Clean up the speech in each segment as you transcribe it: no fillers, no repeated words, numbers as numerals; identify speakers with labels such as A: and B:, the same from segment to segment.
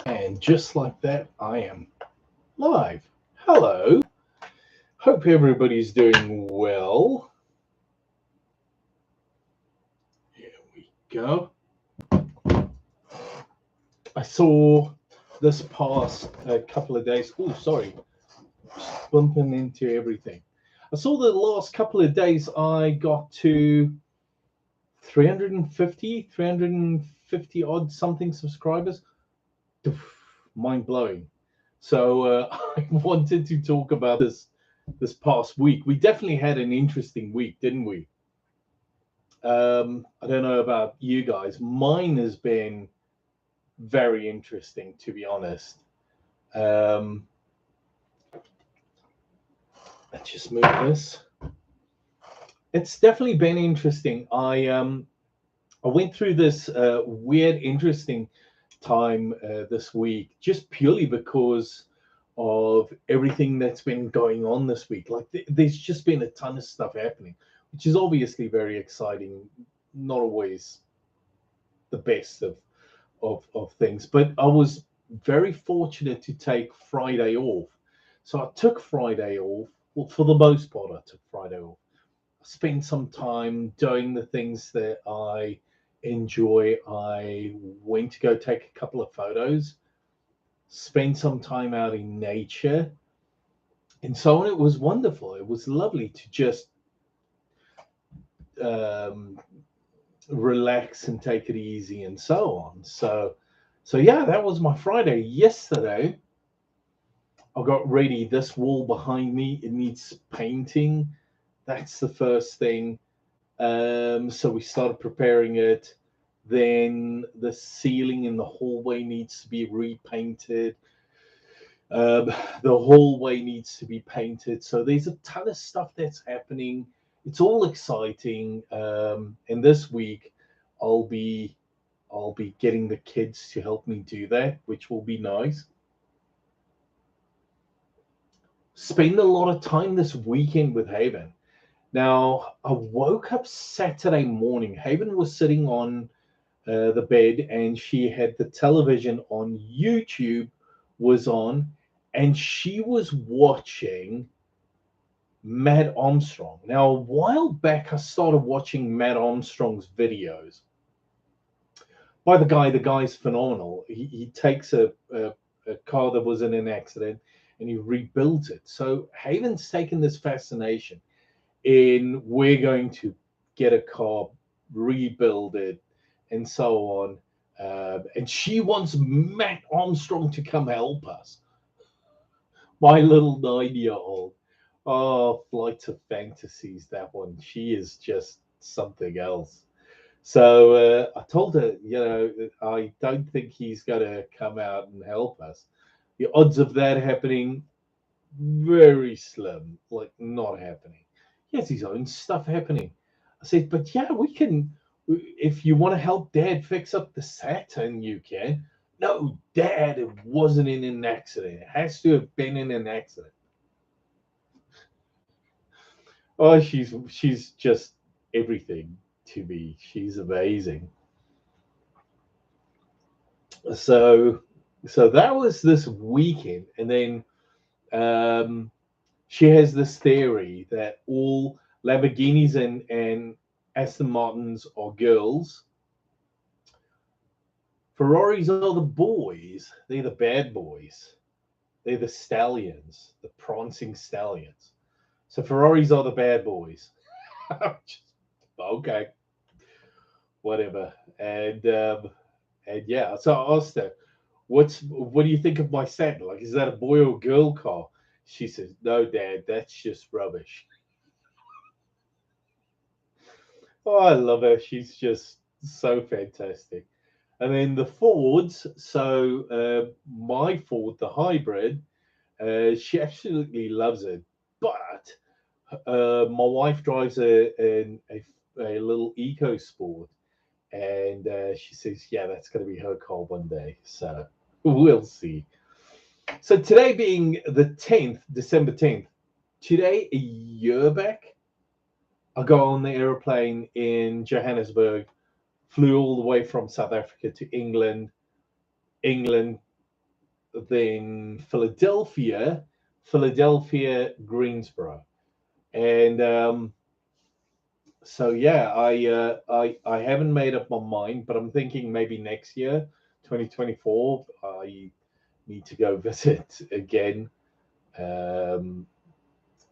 A: And just like that, I am live. Hello. Hope everybody's doing well. Here we go. I saw this past couple of days. Oh, sorry. Just bumping into everything. I saw the last couple of days I got to 350 odd something subscribers. Mind blowing. So I wanted to talk about this past week. We definitely had an interesting week, didn't we? I don't know about you guys. Mine has been very interesting, to be honest. Um, let's just move this. It's definitely been interesting. I went through this weird, interesting time this week, just purely because of everything that's been going on this week. Like there's just been a ton of stuff happening, which is obviously very exciting. Not always the best of things, but I was very fortunate to take Friday off. So I took Friday off. Well, for the most part, I took Friday off. I spent some time doing the things that I enjoy. I went to go take a couple of photos, spend some time out in nature, and so on. It was wonderful. It was lovely to just um, relax and take it easy and so on. So yeah, that was my Friday. Yesterday, I got ready. This wall behind me, it needs painting. That's the first thing. So we started preparing it. Then the ceiling in the hallway needs to be repainted. Um, the hallway needs to be painted. So there's a ton of stuff that's happening. It's all exciting. And this week, I'll be I'll be getting the kids to help me do that, which will be nice. Spend a lot of time this weekend with Haven. Now, I woke up Saturday morning. Haven was sitting on the bed and she had the television on. YouTube was on, and she was watching Matt Armstrong. Now, a while back, I started watching Matt Armstrong's videos by the guy. The guy's phenomenal. He takes a car that was in an accident and he rebuilds it. So Haven's taken this fascination in we're going to get a car, rebuild it, and so on. And she wants Matt Armstrong to come help us. My little 9 year old. Oh, Flight of Fantasies, that one. She is just something else. So I told her, I don't think he's going to come out and help us. The odds of that happening, very slim, like not happening. He has his own stuff happening. I said, but yeah, we can. If you want to help Dad fix up the Saturn, you can. No, Dad, it wasn't in an accident. It has to have been in an accident. Oh, she's just everything to me. She's amazing. So so that was this weekend, and then um, she has this theory that all Lamborghinis and Aston Martins are girls. Ferraris are the boys. They're the bad boys. They're the stallions, the prancing stallions. So Ferraris are the bad boys. Okay, whatever. And yeah, so I asked her, what do you think of my Saturn? Like, is that a boy or girl car? She says, no, Dad, that's just rubbish. Oh, I love her. She's just so fantastic. And then the Fords. So my Ford, the hybrid, she absolutely loves it. But my wife drives a little Eco Sport, and she says, "Yeah, that's going to be her car one day." So we'll see. So today being the 10th, December 10th, today a year back, I got on the airplane in Johannesburg, flew all the way from South Africa to England. England then Philadelphia, Greensboro, and so yeah, I haven't made up my mind, but I'm thinking maybe next year, 2024, I need to go visit again. Um,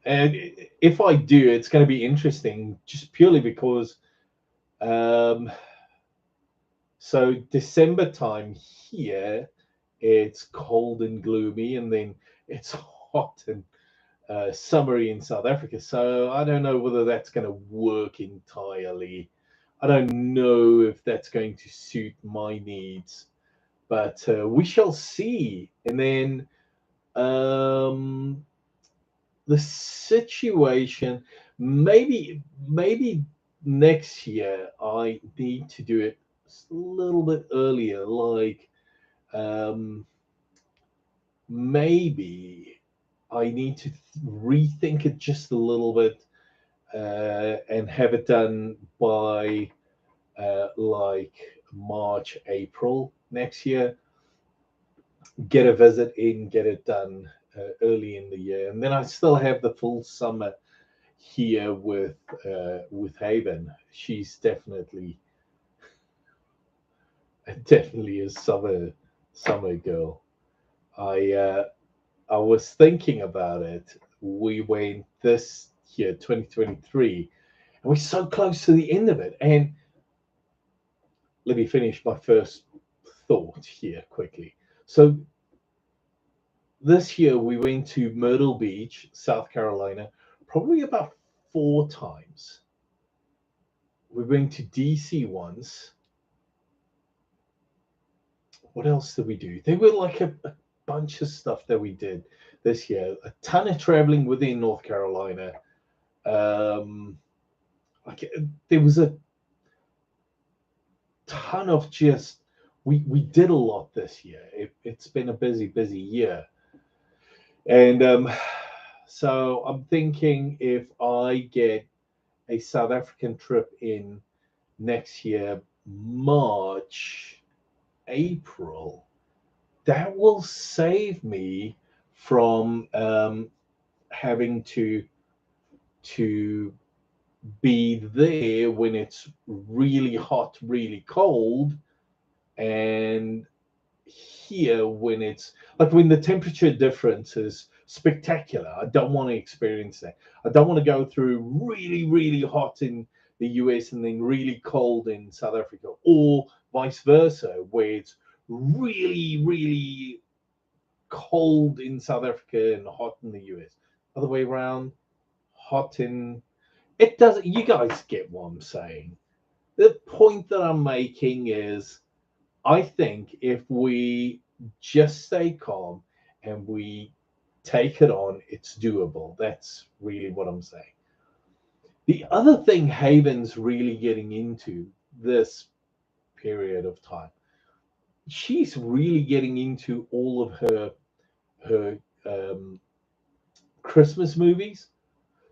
A: and if I do, it's going to be interesting, just purely because um, so December time here, it's cold and gloomy, and then it's hot and summery in South Africa. So I don't know whether that's going to work entirely. I don't know if that's going to suit my needs, but we shall see. And then the situation, maybe next year I need to do it a little bit earlier, like um, maybe I need to rethink it just a little bit and have it done by like March, April next year. Get a visit in, get it done early in the year, and then I still have the full summer here with Haven. She's definitely a summer girl. I I was thinking about it. We went this year, 2023, and we're so close to the end of it. And let me finish my first thought here quickly. So this year we went to Myrtle Beach, South Carolina, probably about 4 times. We went to DC once. What else did we do? There were like a bunch of stuff that we did this year. A ton of traveling within North Carolina. Um, like there was a ton of just we did a lot this year. It's been a busy year, and so I'm thinking if I get a South African trip in next year, March, April, that will save me from having to be there when it's really hot, really cold, and here when it's like when the temperature difference is spectacular. I don't want to experience that. I don't want to go through really hot in the US and then really cold in South Africa, or vice versa, where it's really cold in South Africa and hot in the US. Other way around, hot in it doesn't. You guys get what I'm saying. The point that I'm making is I think if we just stay calm and we take it on, it's doable. That's really what I'm saying. The other thing Haven's really getting into this period of time, she's really getting into all of her Christmas movies.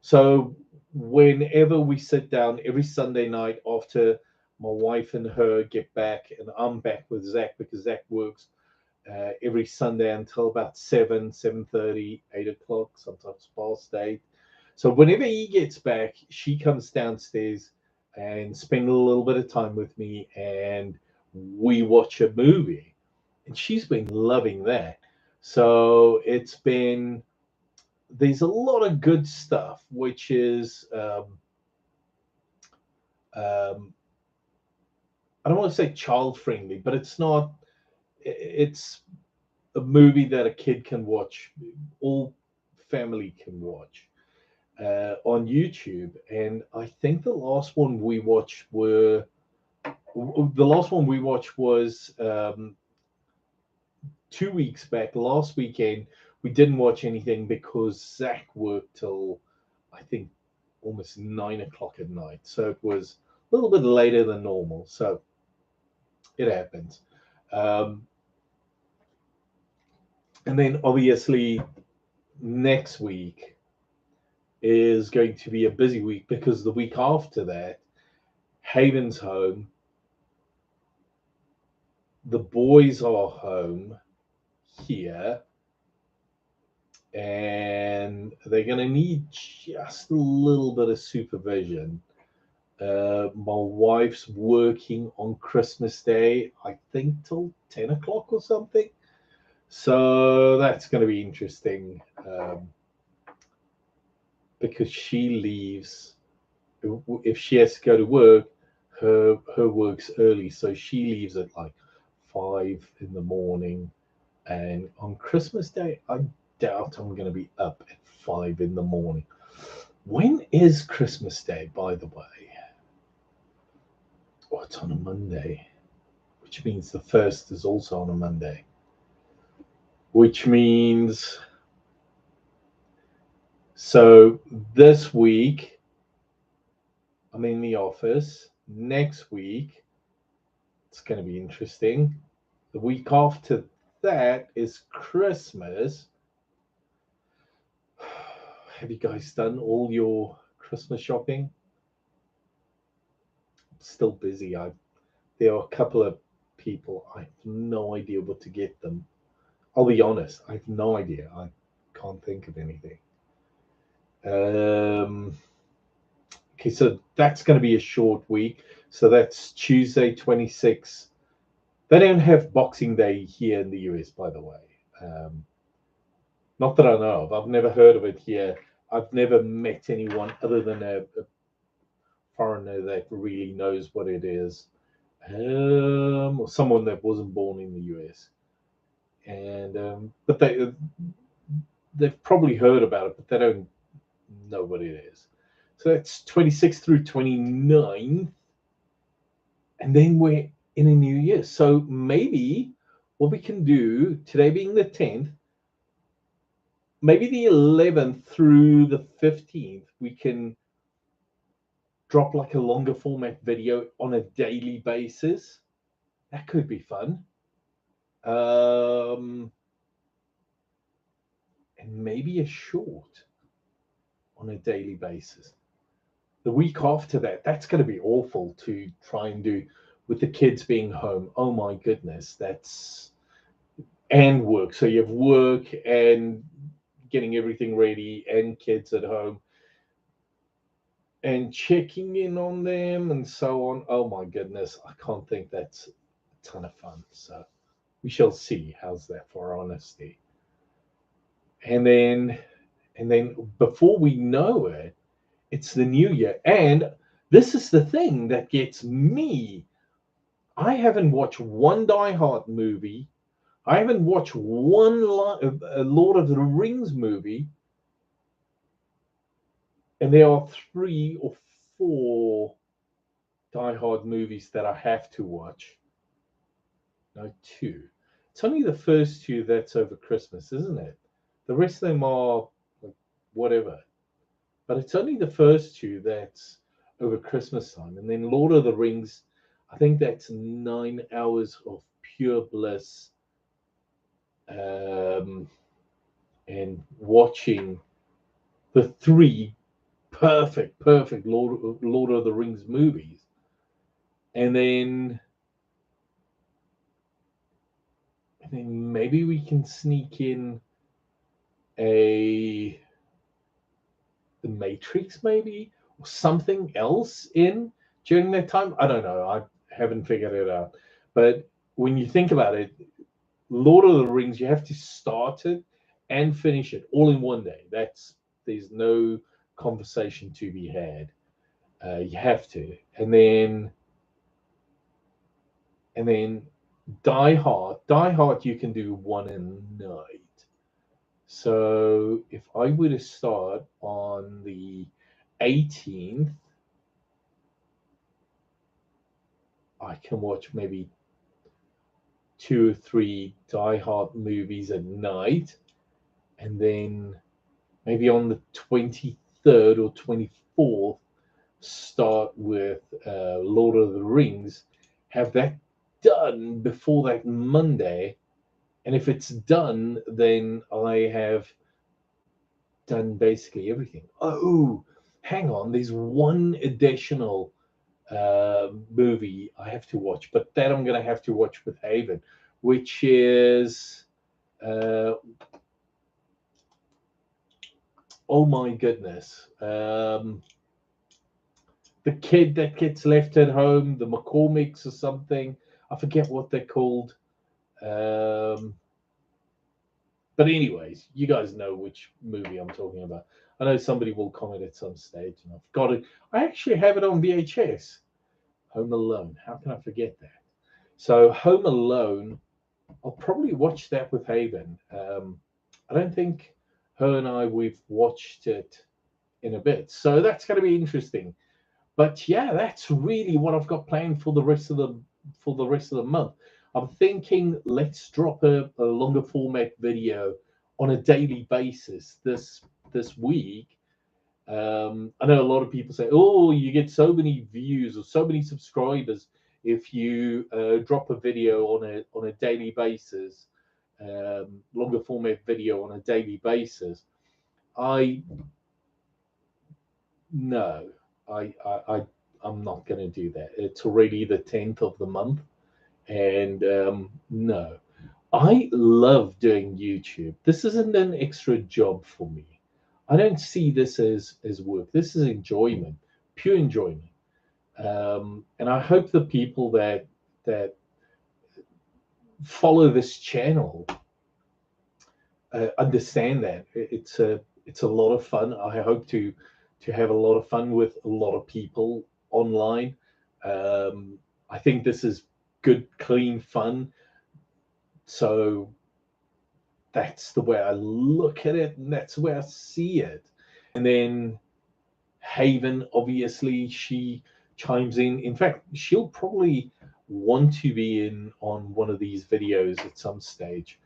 A: So whenever we sit down every Sunday night after my wife and her get back, and I'm back with Zach because Zach works every Sunday until about 7:30, 8 o'clock, sometimes past 8. So whenever he gets back, she comes downstairs and spend a little bit of time with me, and we watch a movie. And she's been loving that. So there's a lot of good stuff, which is um, I don't want to say child friendly, but it's not. It's a movie that a kid can watch, all family can watch on YouTube. And I think the last one we watched was 2 weeks back. Last weekend we didn't watch anything because Zach worked till I think almost 9 o'clock at night, so it was a little bit later than normal. So it happens. Um, and then obviously next week is going to be a busy week because the week after that, Haven's home, the boys are home here, and they're going to need just a little bit of supervision. My wife's working on Christmas Day, I think till 10 o'clock or something. So that's going to be interesting, because she leaves. If she has to go to work, her work's early, so she leaves at like 5 in the morning. And on Christmas Day, I doubt I'm going to be up at 5 in the morning. When is Christmas Day, by the way? Oh, it's on a Monday, which means the 1st is also on a Monday, which means, so this week I'm in the office. Next week, it's going to be interesting. The week after that is Christmas. Have you guys done all your Christmas shopping? I'm still busy. There are a couple of people, I have no idea what to get them. I'll be honest, I have no idea. I can't think of anything. Okay, so that's going to be a short week. So that's Tuesday, 26. They don't have Boxing Day here in the US, by the way. Not that I know of. I've never heard of it here. I've never met anyone other than a foreigner that really knows what it is, or someone that wasn't born in the US. And but they've probably heard about it, but they don't know what it is. So that's 26 through 29, and then we're in a new year. So maybe what we can do today, being the 10th, maybe the 11th through the 15th, we can drop like a longer format video on a daily basis. That could be fun. And maybe a short on a daily basis. The week after that, that's going to be awful to try and do with the kids being home. Oh my goodness, and work. So you have work and getting everything ready and kids at home and checking in on them and so on. Oh my goodness, I can't think that's a ton of fun. So we shall see. How's that for honesty? And then before we know it, it's the new year. And this is the thing that gets me. I haven't watched one Die Hard movie. I haven't watched one Lord of the Rings movie. And there are 3 or 4 Die Hard movies that I have to watch. No, 2. It's only the first 2 that's over Christmas, isn't it? The rest of them are like whatever. But it's only the first 2 that's over Christmas time. And then Lord of the Rings, I think that's 9 hours of pure bliss. And watching the 3 perfect Lord of the Rings movies. And then maybe we can sneak in the Matrix, maybe, or something else in during that time. I don't know. I haven't figured it out. But when you think about it, Lord of the Rings, you have to start it and finish it all in one day. There's no conversation to be had. You have to, and then Die Hard, you can do one a night. So if I were to start on the 18th, I can watch maybe 2 or 3 Die Hard movies a night, and then maybe on the 23rd or 24th, start with Lord of the Rings, have that done before that Monday. And if it's done, then I have done basically everything. Oh, hang on, there's one additional movie I have to watch, but that I'm going to have to watch with Haven, which is Oh my goodness. The kid that gets left at home, the McCormicks or something. I forget what they're called. But anyways, you guys know which movie I'm talking about. I know somebody will comment at some stage, and I've got it. I actually have it on VHS. Home Alone. How can I forget that? So Home Alone, I'll probably watch that with Haven. I don't think her and we've watched it in a bit, so that's going to be interesting. But yeah, that's really what I've got planned for the rest of the month. I'm thinking let's drop a longer format video on a daily basis this week. I know a lot of people say, "Oh, you get so many views or so many subscribers if you drop a video on a daily basis, longer format video on a daily basis." I No, I'm not going to do that. It's already the 10th of the month, and no, I love doing YouTube. This isn't an extra job for me. I don't see this as work. This is enjoyment, pure enjoyment. And I hope the people that follow this channel understand that it's a lot of fun. I hope to have a lot of fun with a lot of people online. I think this is good, clean fun. So that's the way I look at it, and that's the way I see it. And then Haven, obviously, she chimes in. In fact, she'll probably want to be in on one of these videos at some stage.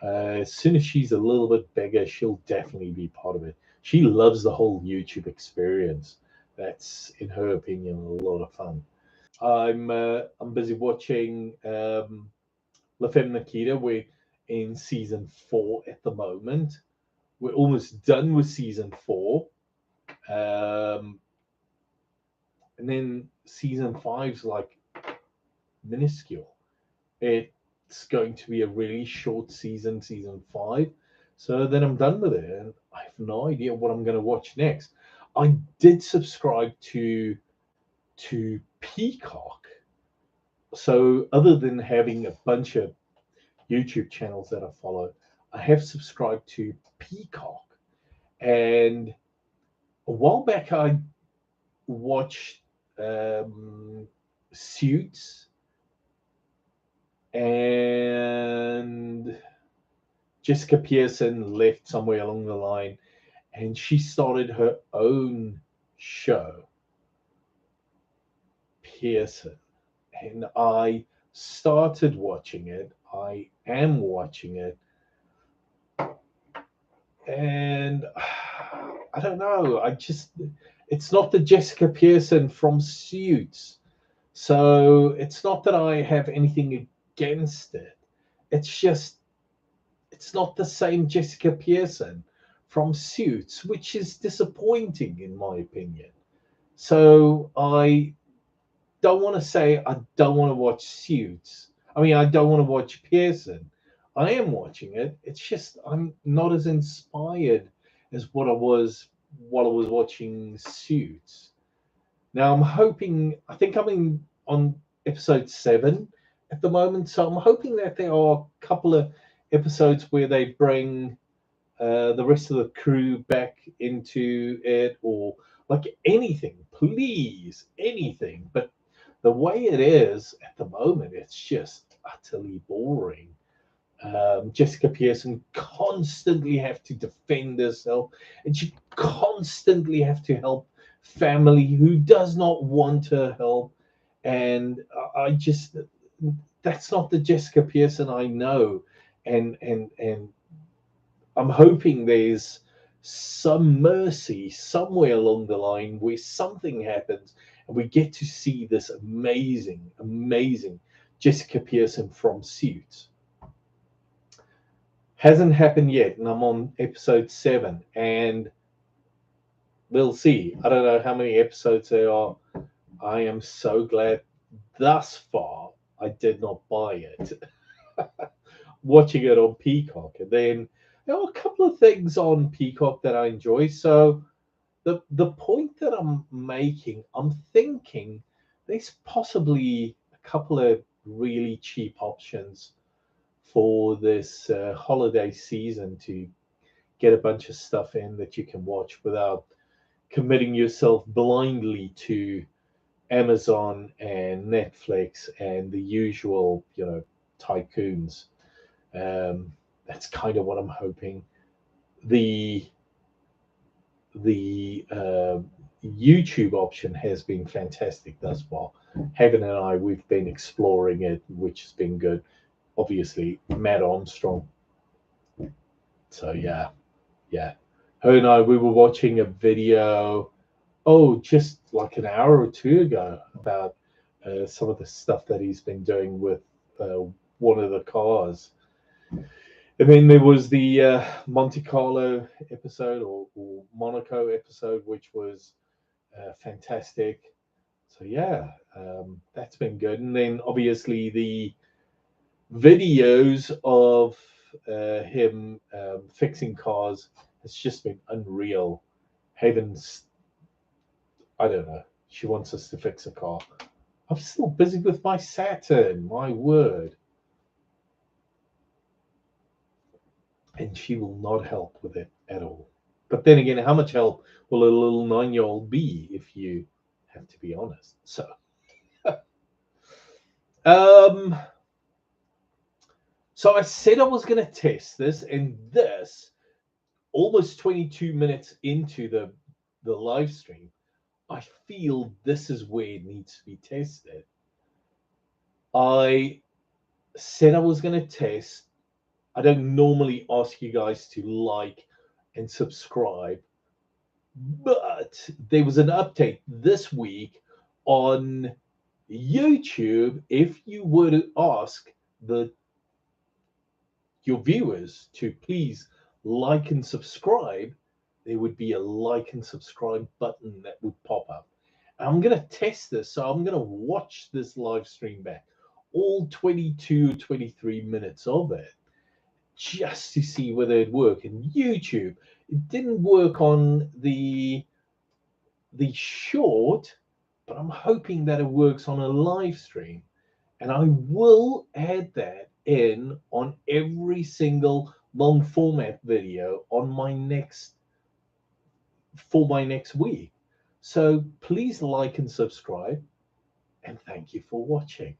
A: As soon as she's a little bit bigger, she'll definitely be part of it. She loves the whole YouTube experience. That's, in her opinion, a lot of fun. I'm busy watching La Femme Nikita. We're in season 4 at the moment. We're almost done with season 4. And then season 5's like minuscule. It's going to be a really short season 5. So then I'm done with it, and I have no idea what I'm going to watch next. I did subscribe to Peacock. So other than having a bunch of YouTube channels that I follow, I have subscribed to Peacock. And a while back, I watched Suits and Jessica Pearson left somewhere along the line, and she started her own show, Pearson. And I started watching it. I am watching it. And I don't know. It's not the Jessica Pearson from Suits. So it's not that I have anything against it. It's just, it's not the same Jessica Pearson from Suits, which is disappointing in my opinion. So I don't want to say I don't want to watch Suits. I mean, I don't want to watch Pearson. I am watching it. It's just I'm not as inspired as what I was while I was watching Suits. Now I'm hoping. I think I'm in on episode 7 at the moment, so I'm hoping that there are a couple of episodes where they bring the rest of the crew back into it, or like anything, please, anything. But the way it is at the moment, it's just utterly boring. Jessica Pearson constantly have to defend herself, and she constantly have to help family who does not want her help. And I just, that's not the Jessica Pearson I know. And I'm hoping there's some mercy somewhere along the line where something happens and we get to see this amazing, amazing Jessica Pearson from Suits. Hasn't happened yet, and I'm on episode 7, and we'll see. I don't know how many episodes there are. I am so glad thus far I did not buy it. watching it on Peacock. And then there are a couple of things on Peacock that I enjoy. So the point that I'm making, I'm thinking there's possibly a couple of really cheap options for this holiday season to get a bunch of stuff in that you can watch without committing yourself blindly to Amazon and Netflix and the usual, tycoons. That's kind of what I'm hoping. The the YouTube option has been fantastic thus far. Haven and I, we've been exploring it, which has been good. Obviously, Matt Armstrong. So yeah. Her and I, we were watching a video, just like an hour or two ago, about some of the stuff that he's been doing with uh, one of the cars. And then there was the Monte Carlo episode or Monaco episode, which was fantastic. So yeah, that's been good. And then obviously the videos of him fixing cars has just been unreal. Haven's, I don't know. She wants us to fix a car. I'm still busy with my Saturn. My word. And she will not help with it at all. But then again, how much help will a little 9-year-old be if you have to be honest? So, um, so I said I was going to test this, and this almost 22 minutes into the live stream, I feel this is where it needs to be tested. I said I was going to test. I don't normally ask you guys to like and subscribe, but there was an update this week on YouTube. If you were to ask your viewers to please like and subscribe, there would be a like and subscribe button that would pop up. I'm going to test this, so I'm going to watch this live stream back, all 22, 23 minutes of it, just to see whether it worked. And YouTube, it didn't work on the short, but I'm hoping that it works on a live stream. And I will add that in on every single long format video on my next week. So please like and subscribe, and thank you for watching.